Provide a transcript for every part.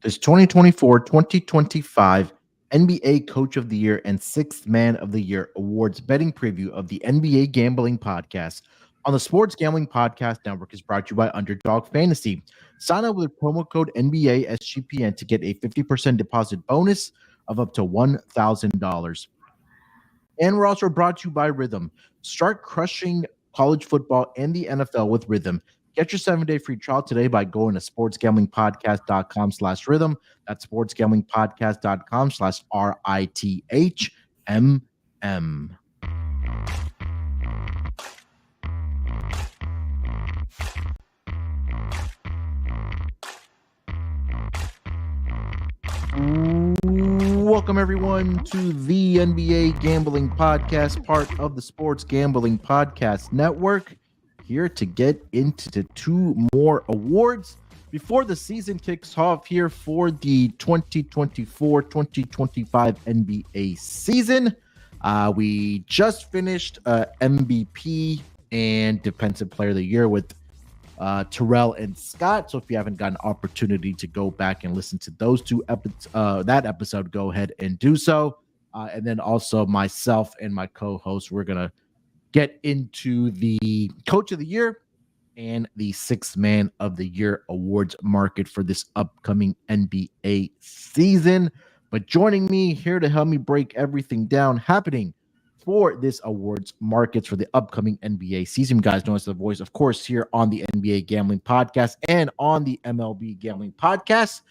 This 2024-2025 NBA Coach of the Year and Sixth Man of the Year Awards betting preview of the NBA Gambling Podcast on the Sports Gambling Podcast Network is brought to you by Underdog Fantasy. Sign up with promo code NBA SGPN to get a 50% deposit bonus of up to $1,000. And we're also brought to you by Rhythm. Start crushing college football and the NFL with Rhythm. Get your 7-day free trial today by going to sportsgamblingpodcast.com/rhythm. That's sportsgamblingpodcast.com/RITHMM. Welcome, everyone, to the NBA Gambling Podcast, part of the Sports Gambling Podcast Network. Here to get into the two more awards before the season kicks off here for the 2024-2025 NBA season. We just finished MVP and Defensive Player of the Year with Terrell and Scott. So if you haven't got an opportunity to go back and listen to those two that episode, go ahead and do so. And then also myself and my co-host, we're going to get into the Coach of the Year and the Sixth Man of the Year awards market for this upcoming NBA season. But joining me here to help me break everything down happening for this awards markets for the upcoming NBA season. You guys know us the voice, of course, here on the NBA Gambling Podcast and on the MLB Gambling Podcast.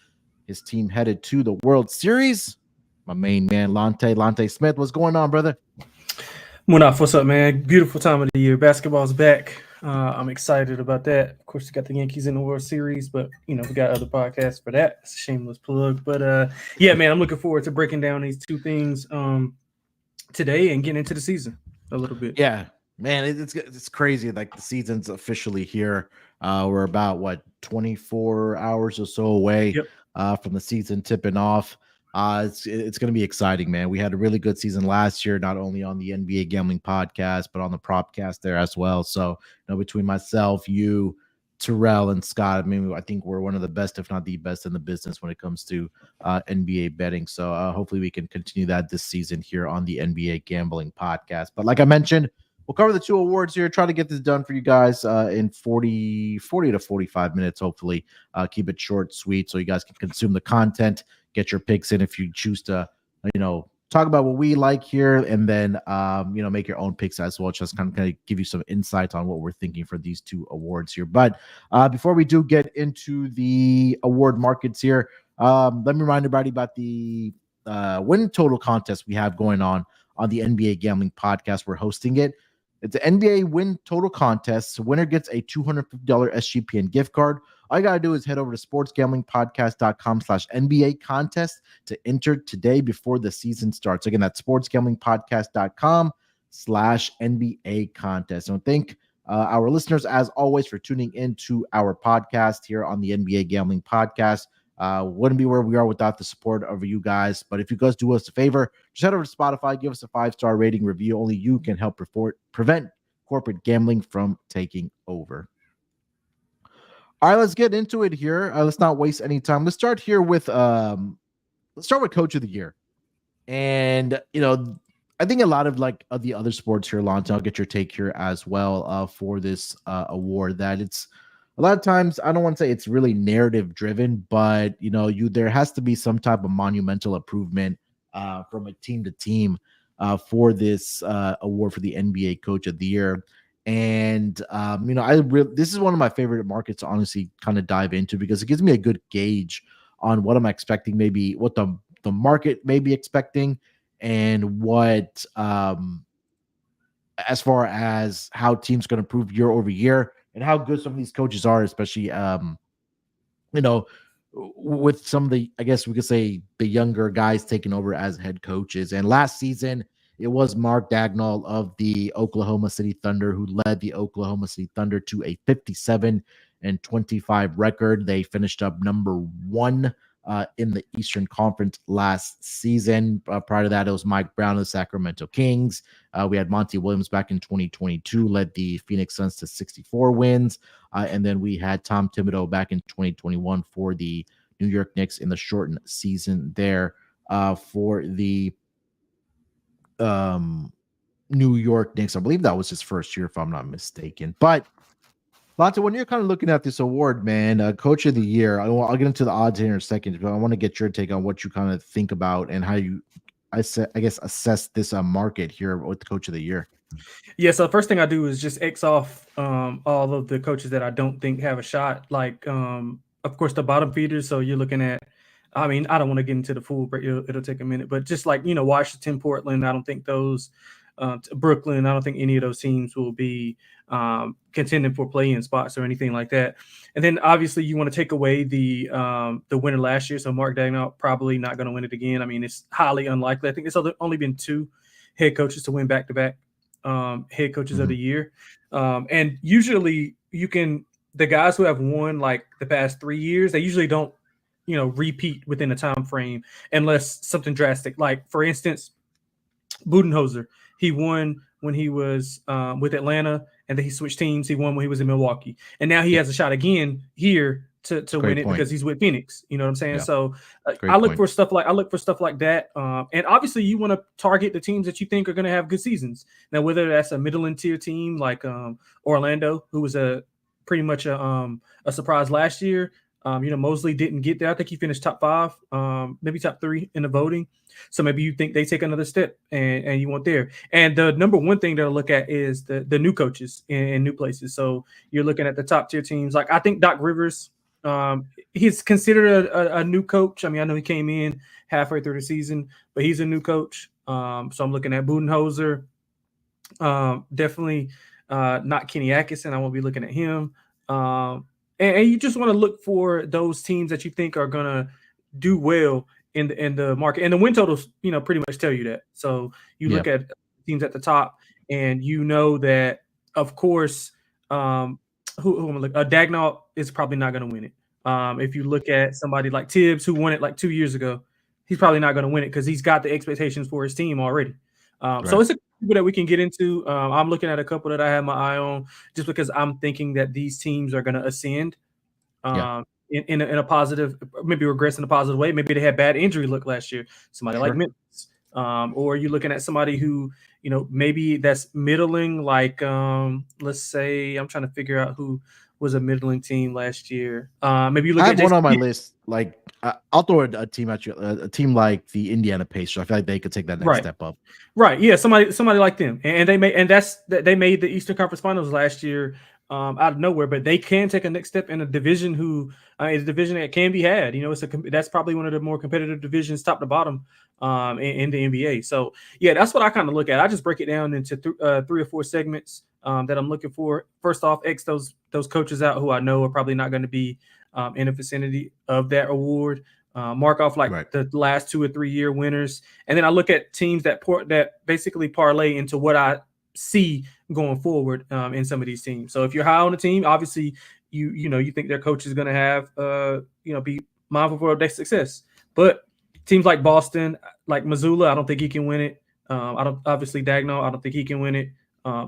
His team headed to the World Series. My main man, Lonte Smith. What's going on, brother? Munaf, what's up, man? Beautiful time of the year. Basketball's back. I'm excited about that. Of course, we got the Yankees in the World Series, but, we got other podcasts for that. It's a shameless plug. But, yeah, man, I'm looking forward to breaking down these two things today and getting into the season a little bit. Yeah, man, it's crazy. Like, the season's officially here. We're about, 24 hours or so away from the season tipping off. It's going to be exciting, man. We had a really good season last year, not only on the NBA Gambling Podcast, but on the Propcast there as well. So, between myself, you, Terrell, and Scott, I think we're one of the best, if not the best in the business when it comes to NBA betting. So hopefully we can continue that this season here on the NBA Gambling Podcast. But like I mentioned, we'll cover the two awards here, try to get this done for you guys in 40 to 45 minutes, hopefully. Keep it short, sweet, so you guys can consume the content. Get your picks in if you choose to, talk about what we like here, and then, make your own picks as well. Just kind of give you some insights on what we're thinking for these two awards here. But before we do get into the award markets here, let me remind everybody about the win total contest we have going on the NBA Gambling Podcast. We're hosting it. It's an NBA win total contest. So winner gets a $250 SGPN gift card. All you got to do is head over to sportsgamblingpodcast.com/NBA contest to enter today before the season starts. Again, that's sportsgamblingpodcast.com/NBA contest. And thank our listeners, as always, for tuning into our podcast here on the NBA Gambling Podcast. Wouldn't be where we are without the support of you guys. But if you guys do us a favor, just head over to Spotify, give us a 5-star rating review. Only you can help prevent corporate gambling from taking over. All right, let's get into it here. Let's not waste any time. Let's start here with Coach of the Year. And I think a lot of the other sports here, Lonte, I'll get your take here as well for this award. That it's a lot of times, I don't want to say it's really narrative driven, but there has to be some type of monumental improvement from a team to team for this award for the NBA Coach of the Year. And this is one of my favorite markets to honestly kind of dive into, because it gives me a good gauge on what I'm expecting, maybe what the market may be expecting, and what as far as how teams going to improve year over year, and how good some of these coaches are, especially with some of the, I guess we could say, the younger guys taking over as head coaches. And last season, it was Mark Dagnall of the Oklahoma City Thunder who led the Oklahoma City Thunder to a 57-25 record. They finished up number 1 in the Eastern Conference last season. Prior to that, it was Mike Brown of the Sacramento Kings. We had Monty Williams back in 2022, led the Phoenix Suns to 64 wins. And then we had Tom Thibodeau back in 2021 for the New York Knicks in the shortened season there for the New York Knicks. I believe that was his first year, if I'm not mistaken. But Lonte, when you're kind of looking at this award, man, Coach of the Year, I'll get into the odds here in a second, but I want to get your take on what you kind of think about and how you, I guess, assess this market here with the Coach of the Year. Yeah, so the first thing I do is just X off all of the coaches that I don't think have a shot. Like, of course, the bottom feeders. So you're looking at, I mean, I don't want to get into the full, but it'll take a minute. But just like, Washington, Portland, I don't think those, Brooklyn, I don't think any of those teams will be contending for play-in spots or anything like that. And then obviously you want to take away the winner last year. So Mark Daigneault probably not going to win it again. I mean, it's highly unlikely. I think it's only been 2 head coaches to win back-to-back head coaches of the year. And usually the guys who have won like the past 3 years, they usually don't, repeat within a time frame unless something drastic. Like, for instance, Budenholzer, he won when he was with Atlanta, and then he switched teams. He won when he was in Milwaukee, and now he has a shot again here to win it because he's with Phoenix. You know what I'm saying? Yeah. So I look for stuff like that. And obviously you want to target the teams that you think are going to have good seasons. Now, whether that's a middle and tier team like Orlando, who was pretty much a surprise last year. Mosley didn't get there. I think he finished top 5, maybe top 3 in the voting. So maybe you think they take another step and you want there. And the number one thing to look at is the new coaches in new places. So you're looking at the top tier teams. Like, I think Doc Rivers, he's considered a new coach. I mean, I know he came in halfway through the season, but he's a new coach. So I'm looking at Budenholzer. Definitely not Kenny Atkinson. I won't be looking at him. And you just want to look for those teams that you think are going to do well in the market. And the win totals, pretty much tell you that. So you look at teams at the top, and that, of course, Daigneault is probably not going to win it. If you look at somebody like Tibbs, who won it like 2 years ago, he's probably not going to win it because he's got the expectations for his team already. So it's a couple that we can get into. I'm looking at a couple that I have my eye on just because I'm thinking that these teams are going to ascend in a positive, maybe regress in a positive way. Maybe they had bad injury luck last year. Somebody like Memphis. Or you're looking at somebody who, maybe that's middling, like, let's say, I'm trying to figure out who was a middling team last year. Maybe you look at one on my list. Like, I'll throw a team at you, a team like the Indiana Pacers. I feel like they could take that next step up. Right. Yeah. Somebody like them, and they made the Eastern Conference Finals last year out of nowhere. But they can take a next step in a division is a division that can be had. That's probably one of the more competitive divisions, top to bottom, in the NBA. So yeah, that's what I kind of look at. I just break it down into 3 or 4 segments that I'm looking for. First off, X those coaches out who I know are probably not going to be in the vicinity of that award. Mark off the last 2 or 3 year winners, and then I look at teams that basically parlay into what I see going forward in some of these teams. So if you're high on the team, obviously you think their coach is going to have be mindful for their success. But teams like Boston, like Missoula, I don't think he can win it. Obviously Daigneault, I don't think he can win it.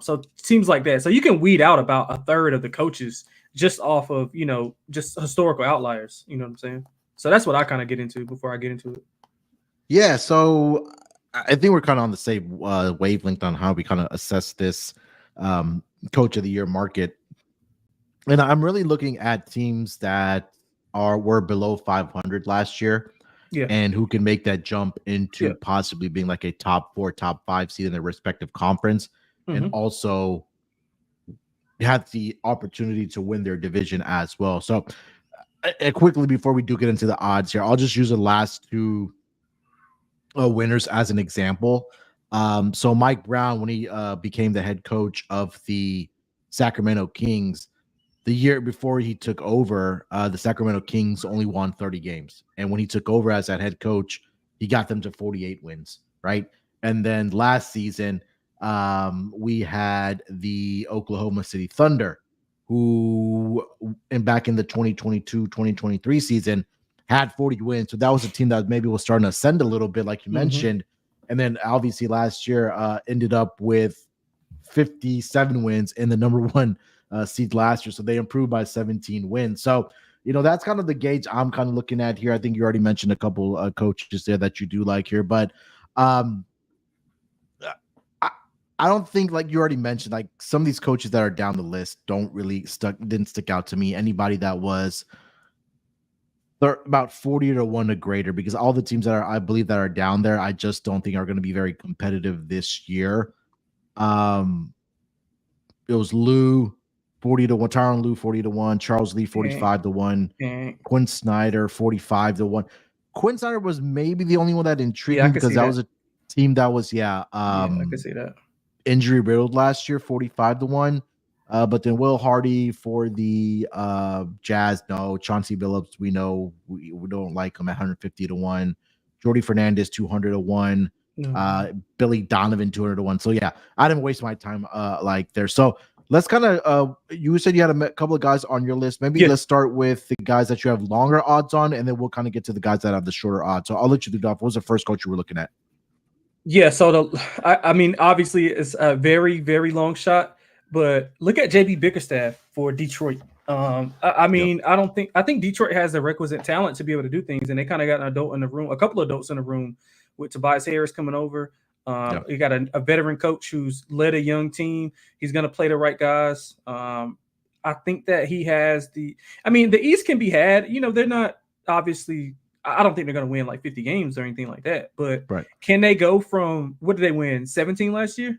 So teams like that. So you can weed out about a third of the coaches just off of just historical outliers. You know what I'm saying? So that's what I kind of get into before I get into it. Yeah. So I think we're kind of on the same wavelength on how we kind of assess this Coach of the Year market. And I'm really looking at teams that were below 500 last year, and who can make that jump into possibly being like a top 4, top 5 seed in their respective conference, and also have the opportunity to win their division as well. So quickly, before we do get into the odds here, I'll just use the last 2 winners as an example. So Mike Brown, when he became the head coach of the Sacramento Kings, the year before he took over, the Sacramento Kings only won 30 games. And when he took over as that head coach, he got them to 48 wins, right? And then last season, we had the Oklahoma City Thunder, who back in the 2022-2023 season had 40 wins. So that was a team that maybe was starting to ascend a little bit, like you mentioned. And then obviously last year ended up with 57 wins in the number 1 seed last year. So they improved by 17 wins. So that's kind of the gauge I'm kind of looking at here. I think you already mentioned a couple coaches there that you do like here, but I don't think, like you already mentioned, like some of these coaches that are down the list didn't stick out to me. Anybody that was they're about 40 to 1 or greater, because all the teams I believe that are down there, I just don't think are going to be very competitive this year. It was Lou 40 to 1, Tyronn Lue 40 to 1, Charles Lee 45 to 1, Quinn Snyder 45 to 1. Quinn Snyder was maybe the only one that intrigued me, because that was a team that was I could see that. Injury riddled last year, 45 to 1. But then Will Hardy for the Jazz, no. Chauncey Billups, we know we don't like him at 150 to 1. Jordy Fernandez 200 to 1. Billy Donovan 200 to 1. So yeah, I didn't waste my time like there. So let's kind of you said you had a couple of guys on your list. Maybe let's start with the guys that you have longer odds on, and then we'll kind of get to the guys that have the shorter odds. So I'll let you do that. What was the first coach you were looking at? Yeah, so I mean, obviously it's a very, very long shot, but look at JB Bickerstaff for Detroit. I mean, I think Detroit has the requisite talent to be able to do things, and they kind of got an adult in the room, a couple of adults in the room with Tobias Harris coming over. You got a veteran coach who's led a young team. He's going to play the right guys. I think that he has the East can be had. They're not obviously. I don't think they're going to win like 50 games or anything like that. But can they go from, what did they win, 17 last year?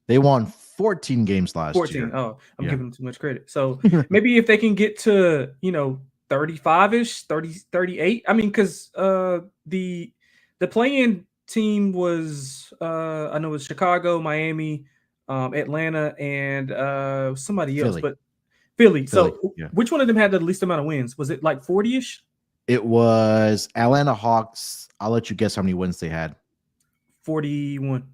They won 14 games last year. 14. Oh, I'm giving them too much credit. So maybe if they can get to, 35-ish, 30, 38. I mean, because the play-in team was, I know it was Chicago, Miami, Atlanta, and somebody else. But Philly. So which one of them had the least amount of wins? Was it like 40-ish? It was Atlanta Hawks. I'll let you guess how many wins they had. 41.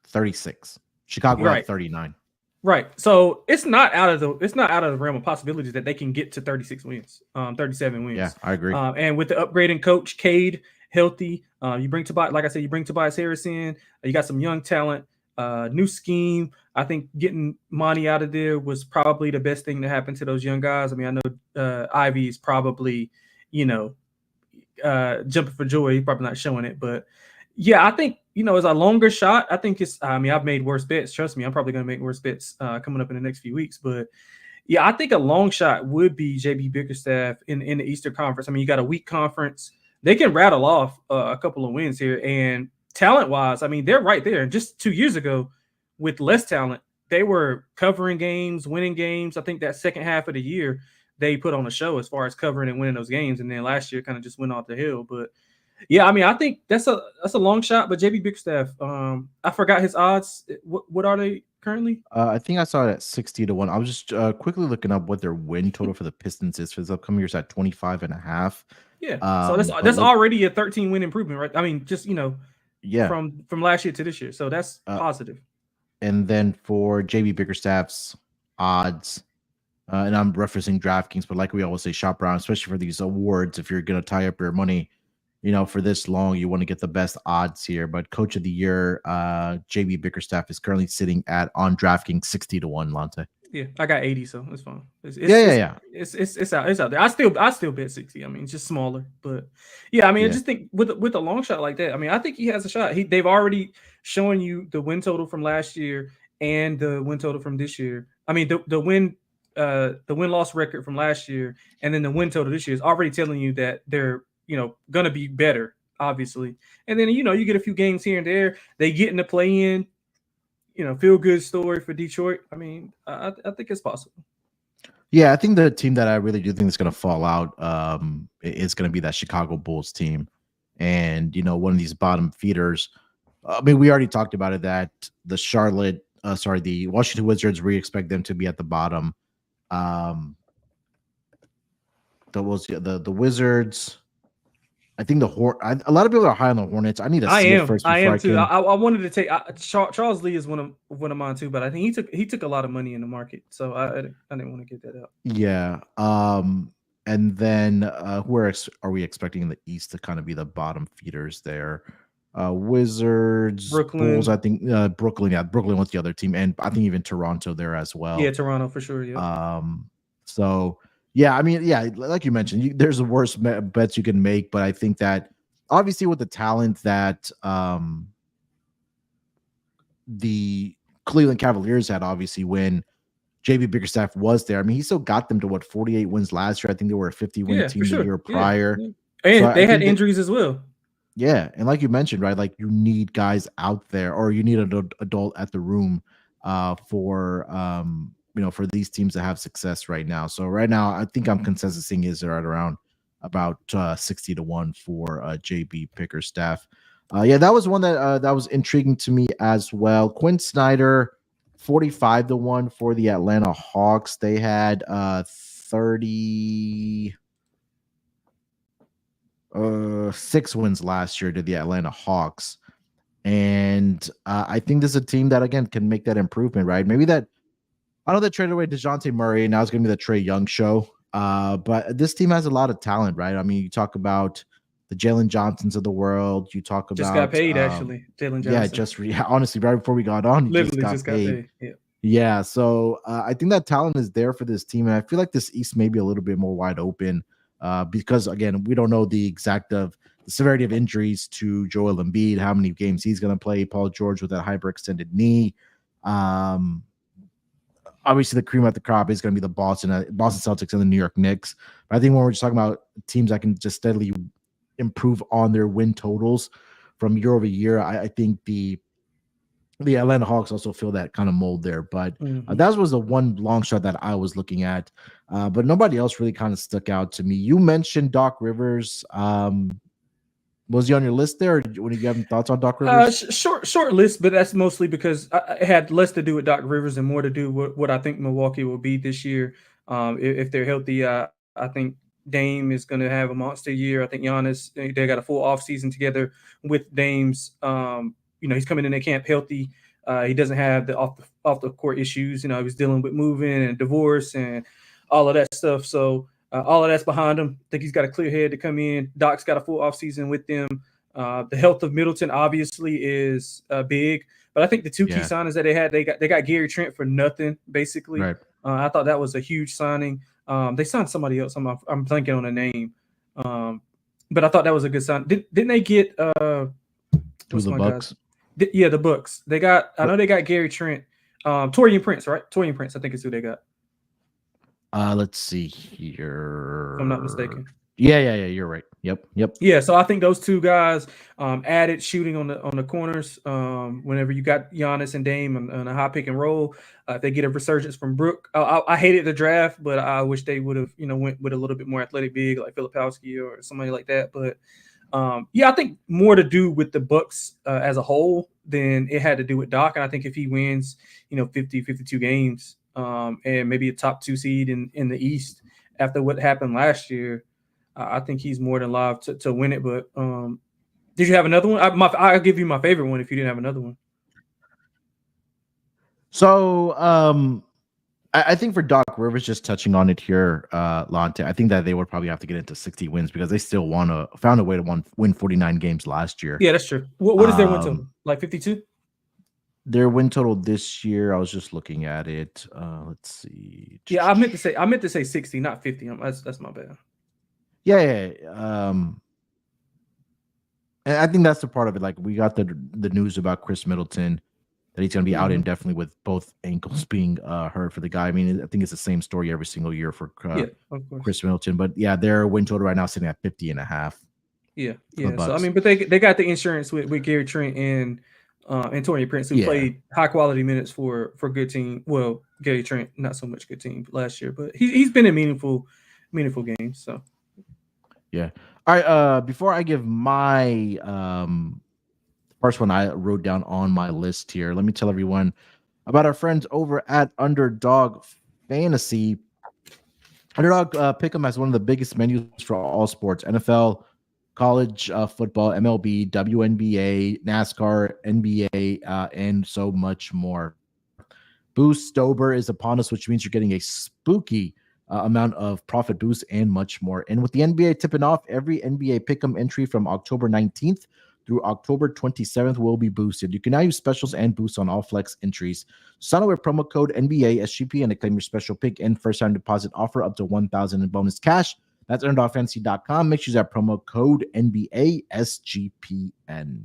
36. Chicago had 39. Right. So it's not out of the realm of possibilities that they can get to 36 wins, 37 wins. Yeah, I agree. And with the upgrading coach, Cade, healthy, you bring Tobias Harris in. You got some young talent, new scheme. I think getting Monty out of there was probably the best thing to happen to those young guys. I mean, I know Ivy is probably, jumping for joy. He's probably not showing it, but yeah, I think, it's a longer shot. I think I've made worse bets. Trust me, I'm probably going to make worse bets coming up in the next few weeks. But yeah, I think a long shot would be JB Bickerstaff in the Eastern Conference. I mean, you got a weak conference. They can rattle off a couple of wins here. And talent-wise, I mean, they're right there. And just 2 years ago, with less talent, they were covering games, winning games. I think that second half of the year, they put on a show as far as covering and winning those games. And then last year kind of just went off the hill. But yeah, I mean, I think that's a long shot. But JB Bickerstaff, I forgot his odds. What are they currently? I think I saw it at 60 to 1. I was just quickly looking up what their win total for the Pistons is for this upcoming year. It's at 25.5. Yeah. So that's already a 13-win improvement, right? I mean, just from last year to this year. So that's positive. And then for JB Bickerstaff's odds, and I'm referencing DraftKings, but like we always say, shop around, especially for these awards. If you're going to tie up your money, for this long, you want to get the best odds here. But Coach of the Year, JB Bickerstaff, is currently sitting on DraftKings 60 to 1, Lonte. Yeah, I got 80, so it's fine. It's out there. I still bet 60. I mean, it's just smaller, but yeah, I mean, I just think with a long shot like that, I mean, I think he has a shot. They've already shown you the win total from last year and the win total from this year. I mean, the win-loss record from last year and then the win total this year is already telling you that they're going to be better, obviously. And then, you get a few games here and there. They get in the play-in, feel good story for Detroit. I mean, I think it's possible. Yeah, I think the team that I really do think is going to fall out is going to be that Chicago Bulls team. And, one of these bottom feeders. I mean, we already talked about it, that the Washington Wizards, we expect them to be at the bottom. The Wizards. I think a lot of people are high on the Hornets. I need to see it first. I am too. I wanted to take Charles Lee is one of mine too, but I think he took a lot of money in the market, so I didn't want to get that out. Yeah. And then where are we expecting in the East to kind of be the bottom feeders there? Wizards, Brooklyn. Bulls. I think Brooklyn. Yeah, Brooklyn was the other team, and I think even Toronto there as well. Yeah, Toronto for sure. Yeah. So Yeah, I mean, yeah, like you mentioned, there's the worst bets you can make, but I think that obviously with the talent that the Cleveland Cavaliers had, obviously when JB Bickerstaff was there, I mean, he still got them to what 48 wins last year. I think they were a 50-win team for the sure. year prior. Yeah. So And I they had think that injuries as well. yeah, and like you mentioned, right, like you need guys out there, or you need an adult at the room for for these teams that have success right now. So right now, I think I'm consensusing is right around about 60-1 for JB Pickerstaff. Yeah, that was one that was intriguing to me as well. Quinn Snyder, 45-1 for the Atlanta Hawks. They had 6 wins last year to the Atlanta Hawks. And I think this is a team that, again, can make that improvement, right? Maybe that, I know they traded away DeJounte Murray, and now it's going to be the Trae Young show. But this team has a lot of talent, right? I mean, you talk about the Jalen Johnsons of the world. You talk Just got about, paid, actually, Jalen yeah, Johnson. honestly, right before we got on, he Literally just got paid. Yeah. Yeah, so I think that talent is there for this team, and I feel like this East may be a little bit more wide open because, again, we don't know the exact of the severity of injuries to Joel Embiid, how many games he's going to play. Paul George with that hyperextended knee. Obviously, the cream at the crop is going to be the Boston Celtics and the New York Knicks. But I think when we're just talking about teams that can just steadily improve on their win totals from year over year, I think the Atlanta Hawks also feel that kind of mold there. But that was the one long shot that I was looking at. But nobody else really kind of stuck out to me. You mentioned Doc Rivers. Was he on your list there? Or when you have thoughts on Doc Rivers? Short list, but that's mostly because it had less to do with Doc Rivers and more to do with what I think Milwaukee will be this year. If they're healthy, I think Dame is going to have a monster year. I think Giannis, they got a full offseason together with Dame's. He's coming in at camp healthy. He doesn't have the off the court issues. He was dealing with moving and divorce and all of that stuff. So all of that's behind him. I think he's got a clear head to come in. Doc's got a full offseason with them. The health of Middleton obviously is big, but I think the two key signings that they got Gary Trent for nothing basically. Right. I thought that was a huge signing. They signed somebody else. I'm blanking on a name, but I thought that was a good sign. Didn't they get the Bucks? Yeah, the Bucks. They got. I know they got Gary Trent, Torian Prince, right? Torian Prince, I think is who they got. Let's see here. If I'm not mistaken. Yeah. You're right. Yep. Yeah, so I think those two guys added shooting on the corners. Whenever you got Giannis and Dame on a high pick and roll, if they get a resurgence from Brook, I hated the draft, but I wish they would have went with a little bit more athletic big like Filipowski or somebody like that. But I think more to do with the Bucks as a whole than it had to do with Doc. And I think if he wins, 50, 52 games, and maybe a top 2 seed in the East after what happened last year, I think he's more than live to win it. But did you have another one? I'll give you my favorite one if you didn't have another one. So I think for Doc Rivers, just touching on it here, Lonte, I think that they would probably have to get into 60 wins because they still found a way to win 49 games last year. Yeah, that's true. What is their win total? Like 52? Their win total this year, I was just looking at it. Let's see. Yeah, I meant to say 60, not 50. That's my bad. Yeah. And I think that's the part of it. Like we got the news about Chris Middleton that he's going to be out indefinitely with both ankles being hurt for the guy. I mean, I think it's the same story every single year for Chris Middleton. But yeah, their win total right now is sitting at 50.5. Yeah. So I mean, but they got the insurance with Gary Trent and Torian Prince, who played high quality minutes for good team. Well, Gary Trent, not so much good team last year, but he's been in meaningful games. So yeah. All right. Before I give my first one I wrote down on my list here, let me tell everyone about our friends over at Underdog Fantasy. Underdog Pick'em has one of the biggest menus for all sports: NFL, college football, MLB, WNBA, NASCAR, NBA, and so much more. Boostober is upon us, which means you're getting a spooky amount of profit boost and much more. And with the NBA tipping off, every NBA Pick'em entry from October 19th through October 27th will be boosted. You can now use specials and boosts on all flex entries. Sign up with promo code NBA SGPN to claim your special pick and first-time deposit offer up to $1,000 in bonus cash. That's earn.fantasy.com. Make sure you use that promo code NBA SGPN.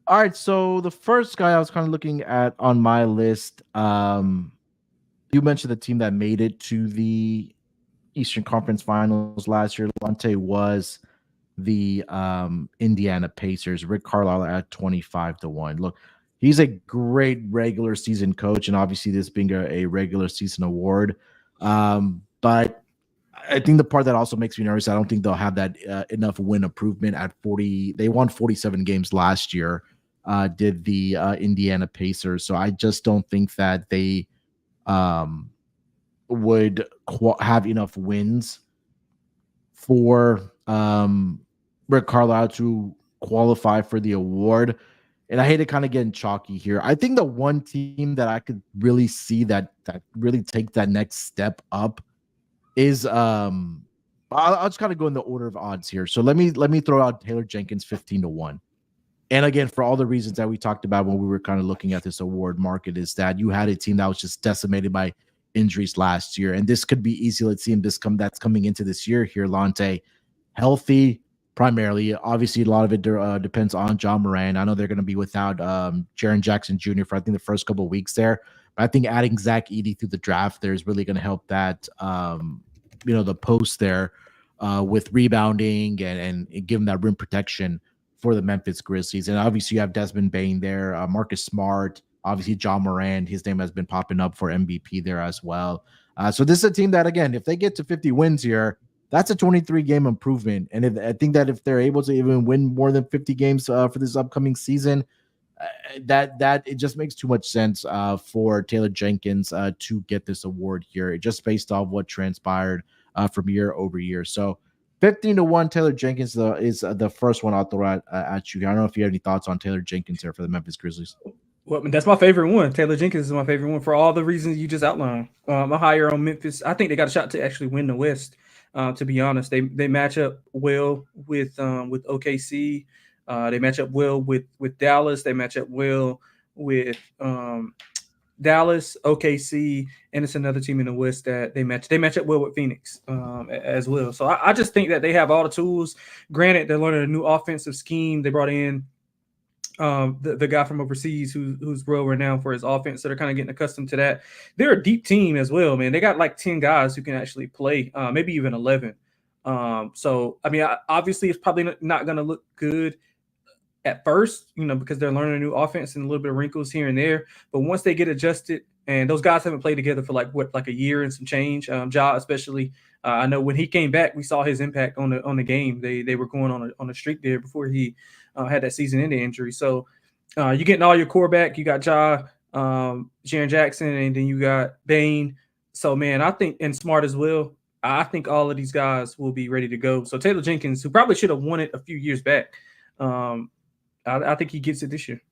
All right, so the first guy I was kind of looking at on my list, you mentioned the team that made it to the Eastern Conference Finals last year. Lonte was the Indiana Pacers. Rick Carlisle at 25-1. Look, he's a great regular season coach, and obviously this being a regular season award. But I think the part that also makes me nervous, I don't think they'll have that enough win improvement at 40. They won 47 games last year, did the Indiana Pacers. So I just don't think that they would have enough wins for Rick Carlisle to qualify for the award. And I hate it kind of getting chalky here. I think the one team that I could really see that really take that next step up is I'll just kind of go in the order of odds here. So let me throw out Taylor Jenkins 15-1. And again, for all the reasons that we talked about when we were kind of looking at this award market, is that you had a team that was just decimated by injuries last year. And this could be easy. Let's see him that's coming into this year here. Lonte, healthy primarily. Obviously, a lot of it depends on John Moran. I know they're going to be without Jaren Jackson Jr. for I think the first couple of weeks there. But I think adding Zach Edey through the draft there is really going to help that the post there with rebounding and give them that rim protection for the Memphis Grizzlies. And obviously you have Desmond Bane there, Marcus Smart, obviously John Moran, his name has been popping up for MVP there as well. So this is a team that, again, if they get to 50 wins here, that's a 23-game improvement. And I think that if they're able to even win more than 50 games for this upcoming season, that it just makes too much sense for Taylor Jenkins to get this award here, just based off what transpired from year over year. So 15-1, Taylor Jenkins is the first one I'll throw at you. I don't know if you have any thoughts on Taylor Jenkins here for the Memphis Grizzlies. Well, that's my favorite one. Taylor Jenkins is my favorite one for all the reasons you just outlined. I'm higher on Memphis. I think they got a shot to actually win the West. To be honest, they match up well with OKC. They match up well with Dallas. They match up well with Dallas, OKC, and it's another team in the West that they match up well with Phoenix as well. So I just think that they have all the tools. Granted, they're learning a new offensive scheme. They brought in the guy from overseas who's world renowned for his offense. So they're kind of getting accustomed to that. They're a deep team as well, man. They got like 10 guys who can actually play, maybe even 11. So, I mean, obviously it's probably not going to look good at first, because they're learning a new offense and a little bit of wrinkles here and there. But once they get adjusted, and those guys haven't played together for like a year and some change. Ja, especially, I know when he came back, we saw his impact on the game. They were going on a streak there before he had that season-ending injury. So you're getting all your core back. You got Ja, Jaren Jackson, and then you got Bane. So man, I think, and Smart as well. I think all of these guys will be ready to go. So Taylor Jenkins, who probably should have won it a few years back, I think he gets it this year.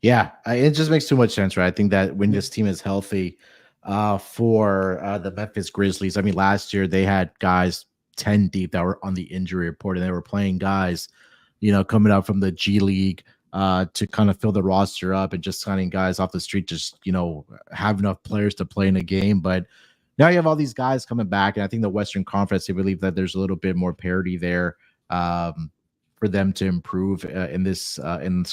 Yeah, it just makes too much sense, right? I think that when this team is healthy for the Memphis Grizzlies, I mean, last year they had guys 10 deep that were on the injury report, and they were playing guys, coming out from the G League to kind of fill the roster up and just signing guys off the street, just, have enough players to play in a game. But now you have all these guys coming back, and I think the Western Conference, they believe that there's a little bit more parity there for them to improve in this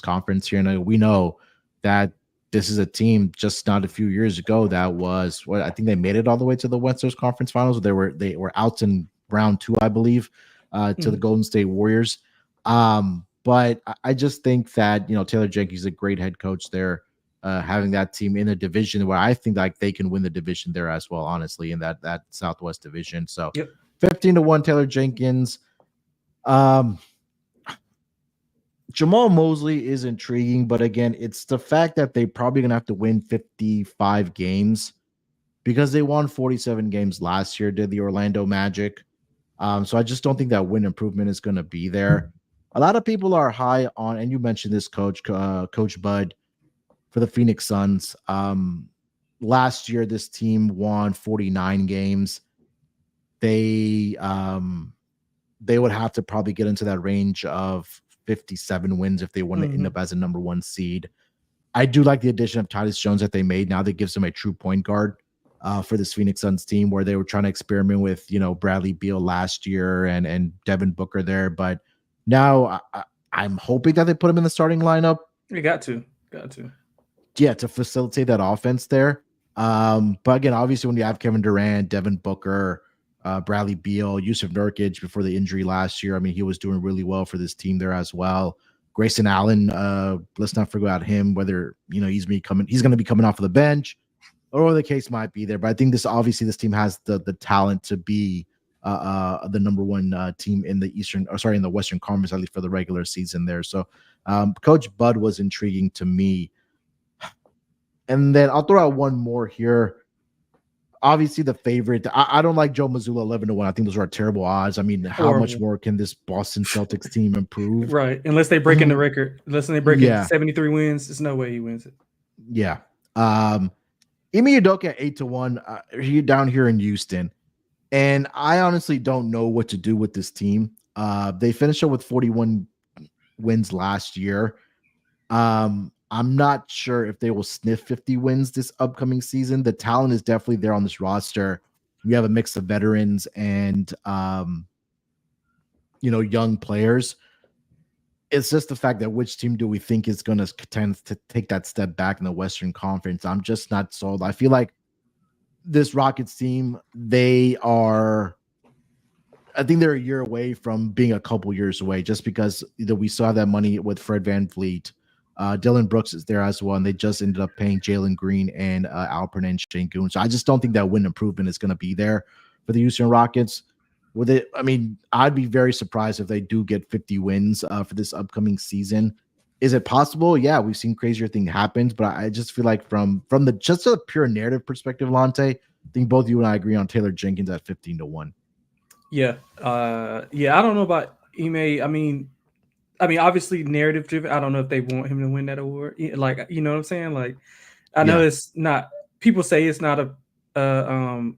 conference here. And we know that this is a team just not a few years ago that was I think they made it all the way to the Western Conference Finals. They were out in round 2, I believe, to the Golden State Warriors. But I just think that Taylor Jenkins is a great head coach there, having that team in a division where I think like they can win the division there as well, honestly, in that Southwest division. So 15-1, Taylor Jenkins. Jamal Mosley is intriguing, but again, it's the fact that they're probably going to have to win 55 games because they won 47 games last year, did the Orlando Magic. So I just don't think that win improvement is going to be there. A lot of people are high on, and you mentioned this, Coach Bud, for the Phoenix Suns. Last year, this team won 49 games. They they would have to probably get into that range of 57 wins if they want to end up as a number 1 seed. I do like the addition of Tyus Jones that they made. Now that gives them a true point guard for this Phoenix Suns team, where they were trying to experiment with, Bradley Beal last year and Devin Booker there. But now I'm hoping that they put him in the starting lineup. You got to. Yeah, to facilitate that offense there. But again, obviously when you have Kevin Durant, Devin Booker, Bradley Beal, Yusuf Nurkic before the injury last year, I mean, he was doing really well for this team there as well. Grayson Allen, let's not forget about him, whether he's going to be coming off of the bench or the case might be there. But I think this team has the talent to be the number 1 team in the Western Conference, at least for the regular season there. So Coach Bud was intriguing to me. And then I'll throw out one more here. Obviously, the favorite. I don't like Joe Mazzulla 11-1. I think those are terrible odds. I mean, how much more can this Boston Celtics team improve? Right, unless they break in the record. Unless they break in 73 wins, there's no way he wins it. Yeah. Ime Udoka at 8-1. He down here in Houston, and I honestly don't know what to do with this team. They finished up with 41 wins last year. I'm not sure if they will sniff 50 wins this upcoming season. The talent is definitely there on this roster. We have a mix of veterans and, young players. It's just the fact that which team do we think is going to tend to take that step back in the Western Conference? I'm just not sold. I feel like this Rockets team, I think they're a year away from being a couple years away, just because we saw that money with Fred VanVleet. Dylan Brooks is there as well, and they just ended up paying Jalen Green and Alperen and Şengün. So I just don't think that win improvement is going to be there for the Houston Rockets. I'd be very surprised if they do get 50 wins for this upcoming season. Is it possible? Yeah, we've seen crazier things happen, but I just feel like from just a pure narrative perspective, Lonte, I think both you and I agree on Taylor Jenkins at 15-1. Yeah, I don't know about Ime. I mean, obviously narrative driven. I don't know if they want him to win that award. Like, you know what I'm saying? Like, I know it's not. People say it's not a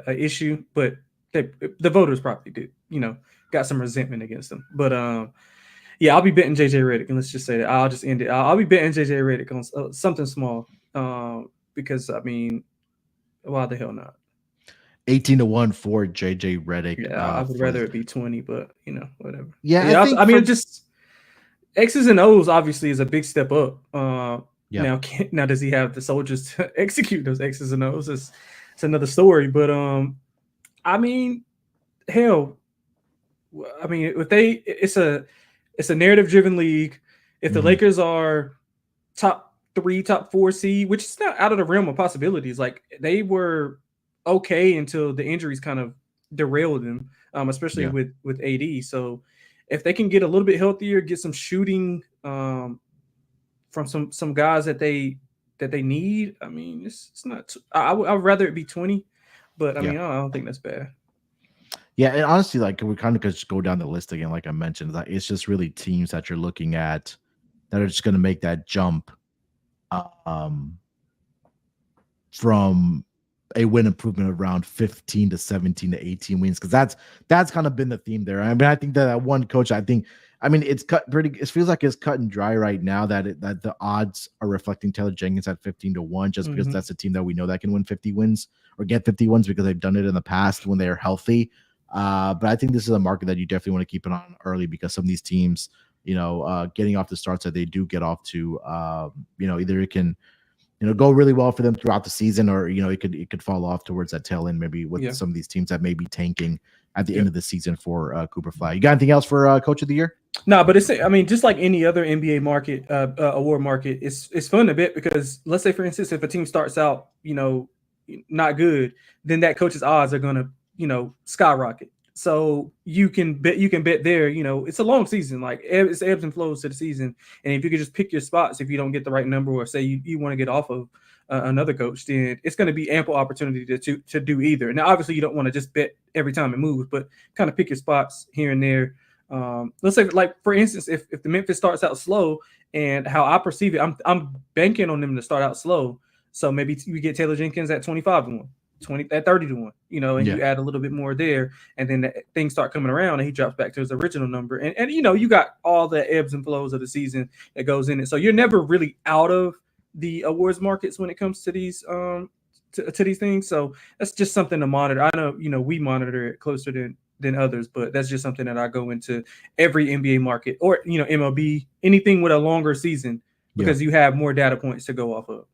issue, but the voters probably do. Got some resentment against them. But I'll be betting JJ Redick, and let's just say that I'll just end it. I'll be betting JJ Redick on something small, because why the hell not? 18-1 for JJ Redick. Yeah, I would rather it be 20, but whatever. Yeah, just X's and O's obviously is a big step up. Now does he have the soldiers to execute those X's and O's? It's another story. But it's a narrative driven league. If the Lakers are top 3, top 4 seed, which is not out of the realm of possibilities, like they were okay until the injuries kind of derailed them, especially with AD. So if they can get a little bit healthier, get some shooting from some guys that they need, it's not. I'd rather it be 20, but I don't think that's bad. Yeah, and honestly, like we kind of just go down the list again, like I mentioned, like it's just really teams that you're looking at that are just going to make that jump from a win improvement of around 15 to 17 to 18 wins, because that's kind of been the theme there. I think that one coach, it's it feels like it's cut and dry right now that the odds are reflecting Taylor Jenkins at 15-1, just because that's a team that we know that can win 50 wins or get 50 wins because they've done it in the past when they are healthy. But I think this is a market that you definitely want to keep it on early, because some of these teams, getting off the starts that they do get off to, either it can, go really well for them throughout the season, or it could fall off towards that tail end, maybe with some of these teams that may be tanking at the end of the season for Cooper Flag. You got anything else for Coach of the Year? No, but just like any other NBA market, award market, it's fun to bet, because let's say, for instance, if a team starts out, not good, then that coach's odds are gonna, skyrocket. So you can bet there. It's a long season, like it's ebbs and flows to the season. And if you could just pick your spots, if you don't get the right number, or say you want to get off of another coach, then it's going to be ample opportunity to do either. Now, obviously, you don't want to just bet every time it moves, but kind of pick your spots here and there. Let's say, like, for instance, if the Memphis starts out slow, and how I perceive it, I'm banking on them to start out slow. So maybe we get Taylor Jenkins at 25-1. 30 to 1, and you add a little bit more there, and then things start coming around and he drops back to his original number. And you got all the ebbs and flows of the season that goes in it. So you're never really out of the awards markets when it comes to these to these things. So that's just something to monitor. I know, we monitor it closer than others, but that's just something that I go into every NBA market or, MLB, anything with a longer season, because you have more data points to go off of.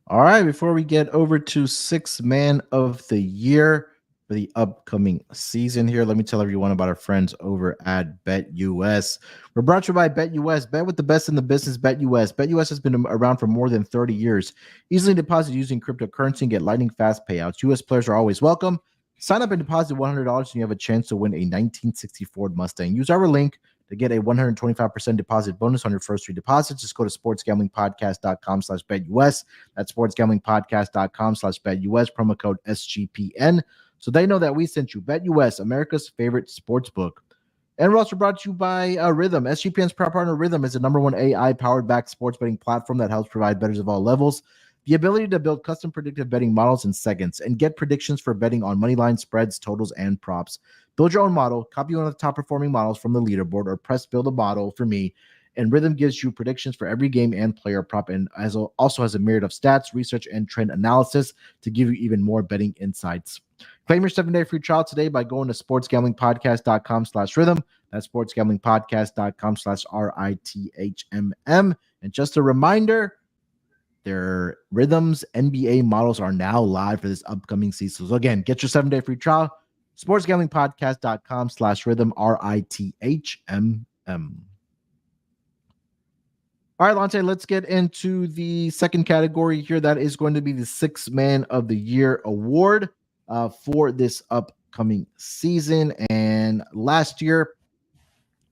All right, before we get over to Sixth Man of the Year for the upcoming season here, let me tell everyone about our friends over at BetUS. We're brought to you by BetUS. Bet with the best in the business, BetUS. BetUS has been around for more than 30 years. Easily deposit using cryptocurrency and get lightning fast payouts. US players are always welcome. Sign up and deposit $100 and you have a chance to win a 1960 Ford Mustang. Use our link to get a 125% deposit bonus on your first 3 deposits. Just go to sportsgamblingpodcast.com/BetUS. That's sportsgamblingpodcast.com/BetUS, promo code SGPN. So they know that we sent you. BetUS, America's favorite sports book. And we're also brought to you by Rhythm. SGPN's proud partner Rhythm is the #1 AI-powered backed sports betting platform that helps provide bettors of all levels the ability to build custom predictive betting models in seconds and get predictions for betting on money line spreads, totals, and props. Build your own model, copy one of the top performing models from the leaderboard, or press build a model for me. And Rhythm gives you predictions for every game and player prop, and also has a myriad of stats, research, and trend analysis to give you even more betting insights. Claim your 7-day free trial today by going to sportsgamblingpodcast.com/rhythm. That's sportsgamblingpodcast.com/RITHMM. And just a reminder, their Rhythm's NBA models are now live for this upcoming season. So again, get your 7-day free trial. sportsgamblingpodcast.com/rhythm, RITHMM. All right, Lonte, let's get into the second category here. That is going to be the Sixth Man of the Year award for this upcoming season. And last year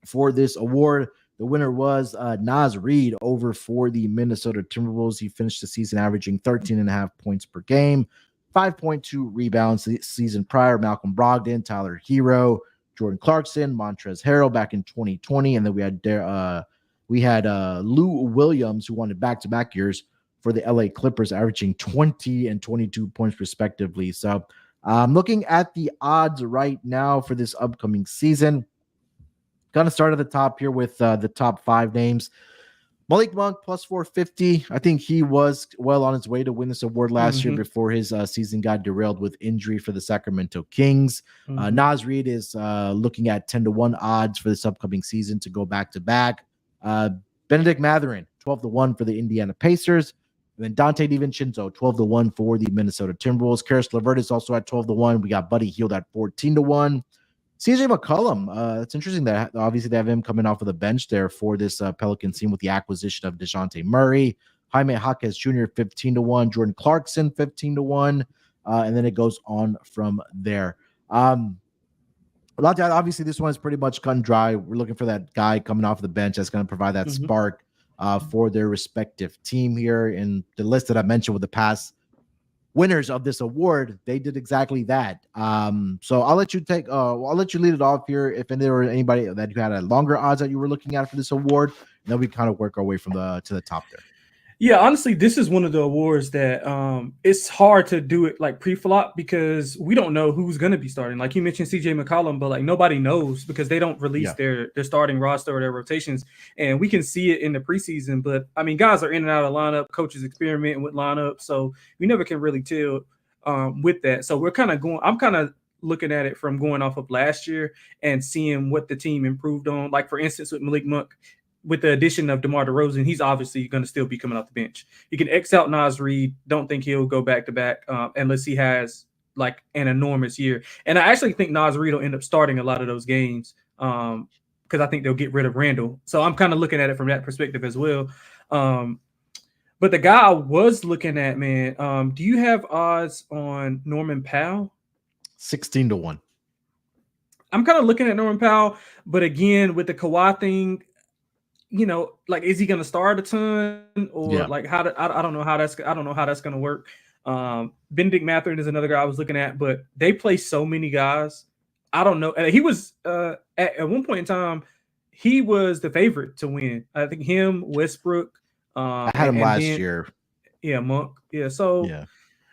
for this award, the winner was Naz Reid over for the Minnesota Timberwolves. He finished the season averaging 13.5 points per game, 5.2 rebounds the season prior. Malcolm Brogdon, Tyler Hero, Jordan Clarkson, Montrezl Harrell back in 2020. And then we had Lou Williams, who won it back-to-back years for the LA Clippers, averaging 20 and 22 points respectively. So looking at the odds right now for this upcoming season, going to start at the top here with the top 5 names. Malik Monk plus 450. I think he was well on his way to win this award last year before his season got derailed with injury for the Sacramento Kings. Naz Reid is looking at 10-1 odds for this upcoming season to go back-to-back. Benedict Mathurin, 12-1 for the Indiana Pacers. And then Dante DiVincenzo, 12-1 for the Minnesota Timberwolves. Karis LeVert is also at 12-1. We got Buddy Hield at 14-1. CJ McCollum, it's interesting that obviously they have him coming off of the bench there for this Pelican team with the acquisition of DeJounte Murray. Jaime Jaquez Jr., 15-1. Jordan Clarkson, 15-1. And then it goes on from there. Obviously, this one is pretty much cut and dry. We're looking for that guy coming off the bench that's going to provide that spark for their respective team here. In the list that I mentioned with the past winners of this award, they did exactly that. So I'll let you lead it off here. If there were anybody that you had a longer odds that you were looking at for this award, and then we kind of work our way from to the top there. Yeah, honestly, this is one of the awards that it's hard to do it like pre-flop because we don't know who's going to be starting. Like you mentioned CJ McCollum, but like nobody knows because they don't release their starting roster or their rotations. And we can see it in the preseason. But I mean, guys are in and out of lineup, coaches experimenting with lineup. So we never can really tell with that. So I'm kind of looking at it from going off of last year and seeing what the team improved on. Like for instance, with Malik Monk, with the addition of DeMar DeRozan, he's obviously going to still be coming off the bench. You can X out Naz Reid. Don't think he'll go back-to-back unless he has like an enormous year. And I actually think Naz Reid will end up starting a lot of those games because I think they'll get rid of Randall. So I'm kind of looking at it from that perspective as well. But the guy I was looking at, man, do you have odds on Norman Powell? 16-1. I'm kind of looking at Norman Powell, but again, with the Kawhi thing, like, is he going to start a ton or like I don't know how that's going to work. Benedict Mathurin is another guy I was looking at, but they play so many guys. I don't know. He was at one point in time, he was the favorite to win. I think him, Westbrook. I had him last year. Yeah, Monk. Yeah. So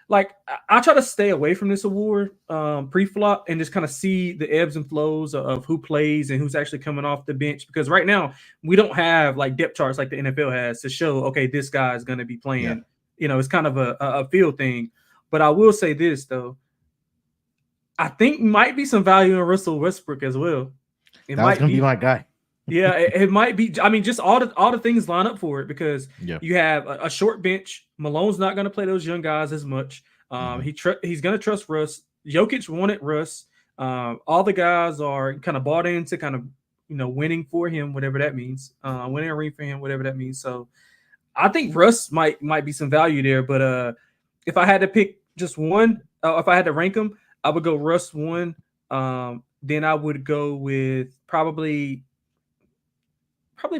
like I try to stay away from this award pre-flop and just kind of see the ebbs and flows of who plays and who's actually coming off the bench, because right now we don't have like depth charts like the NFL has to show, okay, this guy is going to be playing. Yeah. You know, it's kind of a field thing. But I will say this though, I think might be some value in Russell Westbrook as well. That was going to be my guy. Yeah, it might be. I mean, just all the things line up for it, because you have a short bench. Malone's not going to play those young guys as much. He's going to trust Russ. Jokic wanted Russ. All the guys are kind of bought into kind of, you know, winning for him, whatever that means. Winning a ring for him, whatever that means. So I think Russ might be some value there. But if I had to pick just one, if I had to rank them, I would go Russ 1. Then I would go with probably